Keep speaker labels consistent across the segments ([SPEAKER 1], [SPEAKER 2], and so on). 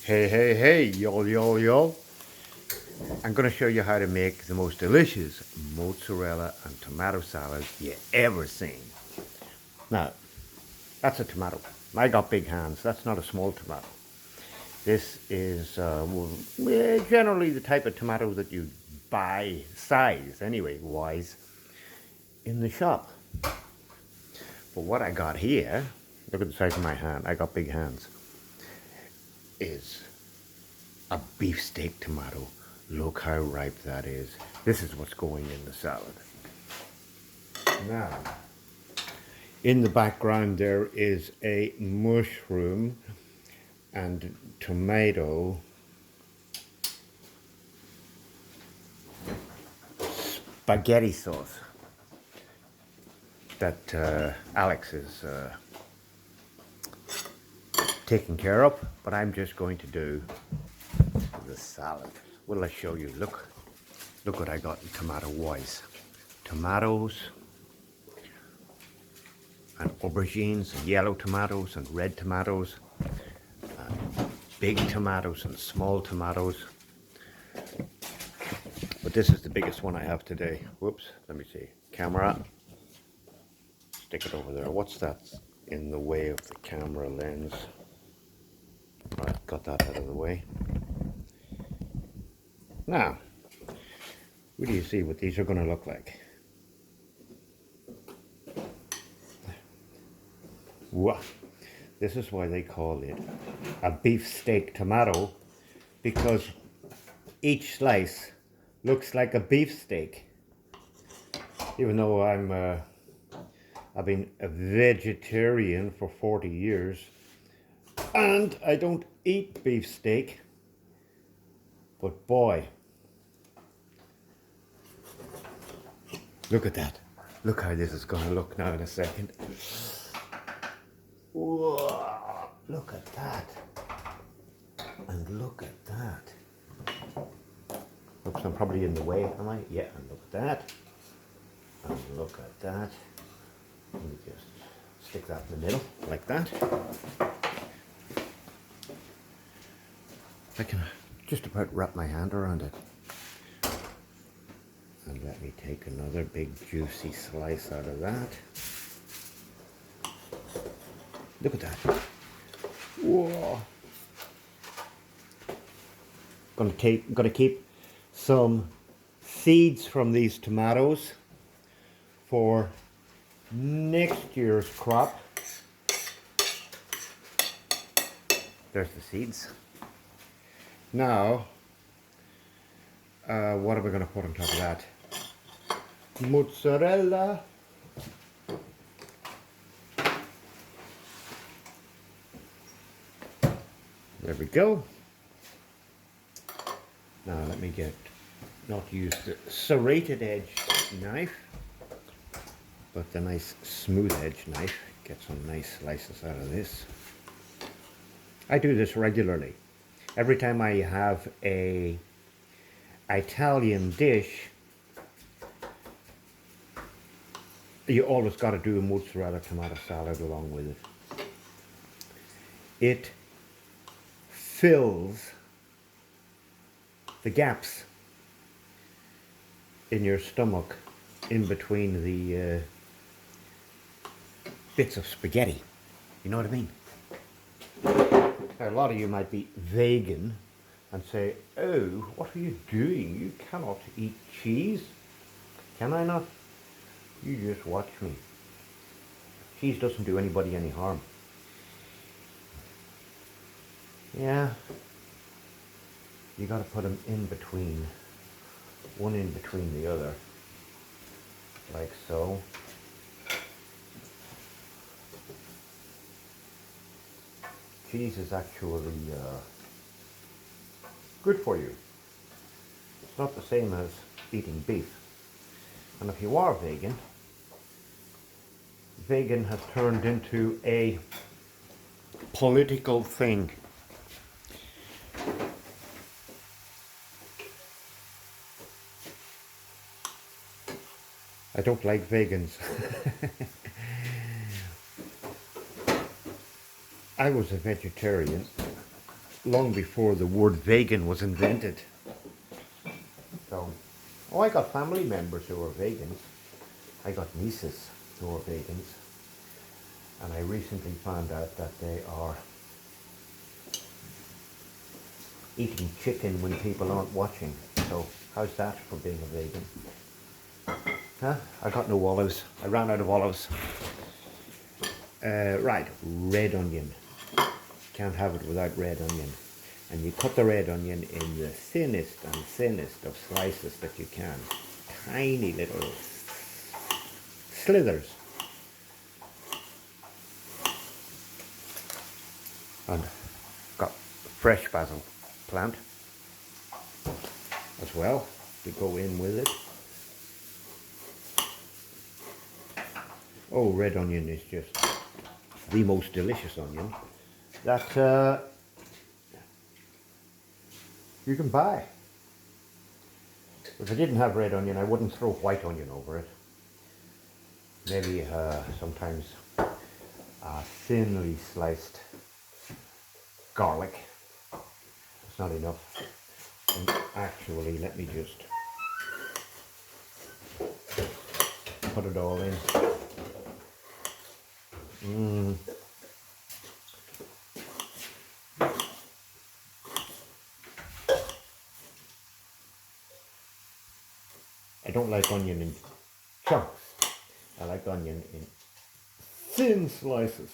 [SPEAKER 1] Hey, yo. I'm going to show you how to make the most delicious mozzarella and tomato salad you ever seen. Now, that's a tomato. I got big hands. That's not a small tomato. This is generally the type of tomato that you buy, size anyway, wise, in the shop. But what I got here, look at the size of my hand. I got big hands. Is a beefsteak tomato. Look how ripe that is. This is what's going in the salad. Now, in the background there is a mushroom and tomato spaghetti sauce that Alex is taking care of, but I'm just going to do the salad. Well, let's show you. Look what I got tomato wise. Tomatoes and aubergines and yellow tomatoes and red tomatoes and big tomatoes and small tomatoes. But this is the biggest one I have today. Whoops, let me see. Camera. Stick it over there. What's that in the way of the camera lens? Right, got that out of the way. Now, what do you see what these are going to look like? Wow. This is why they call it a beefsteak tomato, because each slice looks like a beefsteak. Even though I've been a vegetarian for 40 years and I don't eat beefsteak, but boy, look at that. Look how this is going to look now in a second. Whoa, look at that. And look at that. Oops, I'm probably in the way, am I? Yeah, and look at that. And look at that. Let me just stick that in the middle, like that. I can just about wrap my hand around it. And let me take another big juicy slice out of that. Look at that. Whoa. Gonna keep some seeds from these tomatoes for next year's crop. There's the seeds. Now, what are we going to put on top of that? Mozzarella. There we go. Now let me not use the serrated edge knife, but the nice smooth edge knife. Get some nice slices out of this. I do this regularly. Every time I have a Italian dish, you always got to do a mozzarella tomato salad along with it. It fills the gaps in your stomach in between the bits of spaghetti. You know what I mean? Now, a lot of you might be vegan and say, oh, what are you doing? You cannot eat cheese. Can I not? You just watch me. Cheese doesn't do anybody any harm. Yeah, you got to put them in between, one in between the other, like so. Cheese is actually good for you. It's not the same as eating beef. And if you are vegan has turned into a political thing. I don't like vegans. I was a vegetarian long before the word vegan was invented. So, oh, I got family members who are vegans. I got nieces who are vegans. And I recently found out that they are eating chicken when people aren't watching. So, how's that for being a vegan? Huh? I got no olives. I ran out of olives. Right, red onion. Can't have it without red onion. And you cut the red onion in the thinnest and thinnest of slices that you can. Tiny little slithers. And got fresh basil plant as well to go in with it. Oh, red onion is just the most delicious onion that you can buy. If I didn't have red onion, I wouldn't throw white onion over it. Maybe sometimes thinly sliced garlic. It's not enough. And actually, let me just put it all in. I don't like onion in chunks. I like onion in thin slices.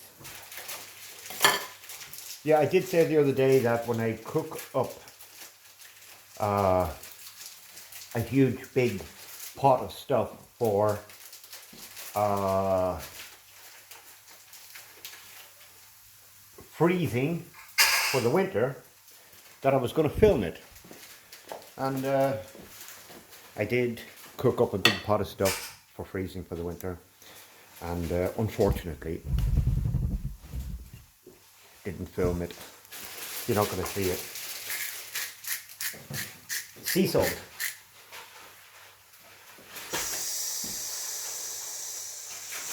[SPEAKER 1] Yeah, I did say the other day that when I cook up a huge big pot of stuff for freezing for the winter, that I was going to film it. And I did cook up a big pot of stuff for freezing for the winter, and unfortunately didn't film it. You're not going to see it. Sea salt,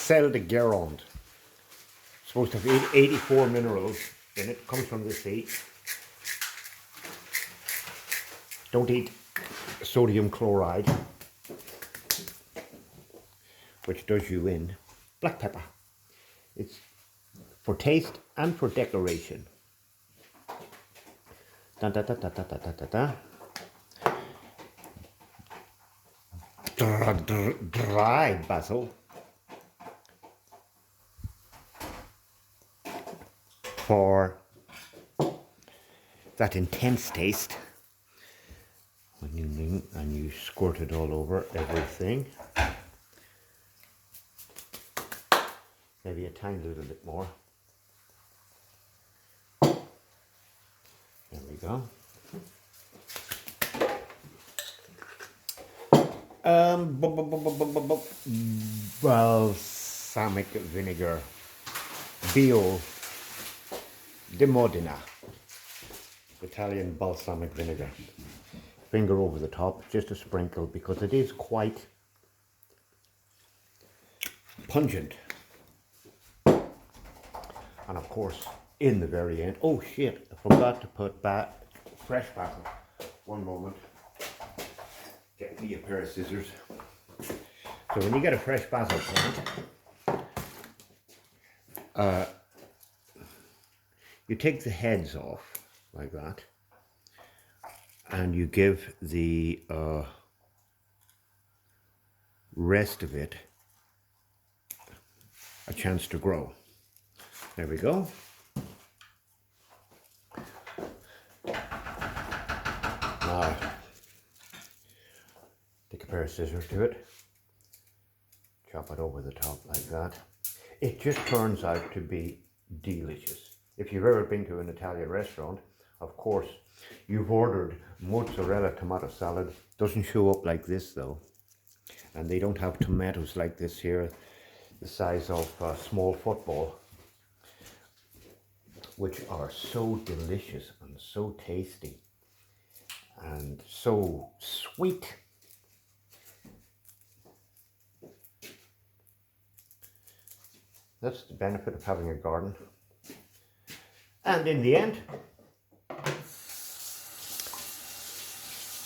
[SPEAKER 1] sel de Guérande, supposed to have 84 minerals in it, comes from the sea. Don't eat sodium chloride, which does you in. Black pepper. It's for taste and for decoration. Da, da, da, da, da, da, da, da. Dried basil for that intense taste. And you squirt it all over everything. Maybe a tiny little bit more. There we go. Balsamic vinegar, Bio di Modena, Italian balsamic vinegar. Finger over the top, just a sprinkle, because it is quite pungent. And of course, in the very end, oh shit, I forgot to put fresh basil. One moment. Get me a pair of scissors. So when you get a fresh basil plant, you take the heads off like that, and you give the rest of it a chance to grow. There we go. Now, take a pair of scissors to it, chop it over the top like that. It just turns out to be delicious. If you've ever been to an Italian restaurant, of course, you've ordered mozzarella tomato salad. Doesn't show up like this though. And they don't have tomatoes like this here, the size of a small football, which are so delicious and so tasty and so sweet. That's the benefit of having a garden. And in the end,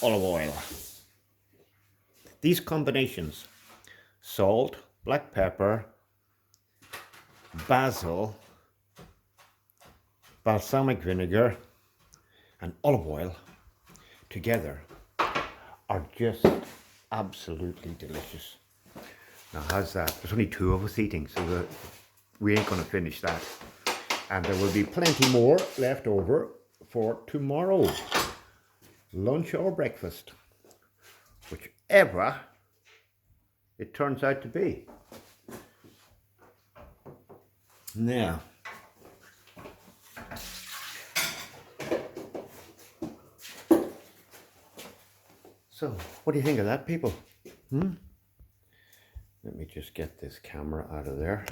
[SPEAKER 1] olive oil. These combinations, salt, black pepper, basil, balsamic vinegar, and olive oil together are just absolutely delicious. Now how's that? There's only 2 of us eating, so we ain't gonna finish that. And there will be plenty more left over for tomorrow, lunch or breakfast, whichever it turns out to be. Now, so what do you think of that, people? Let me just get this camera out of there.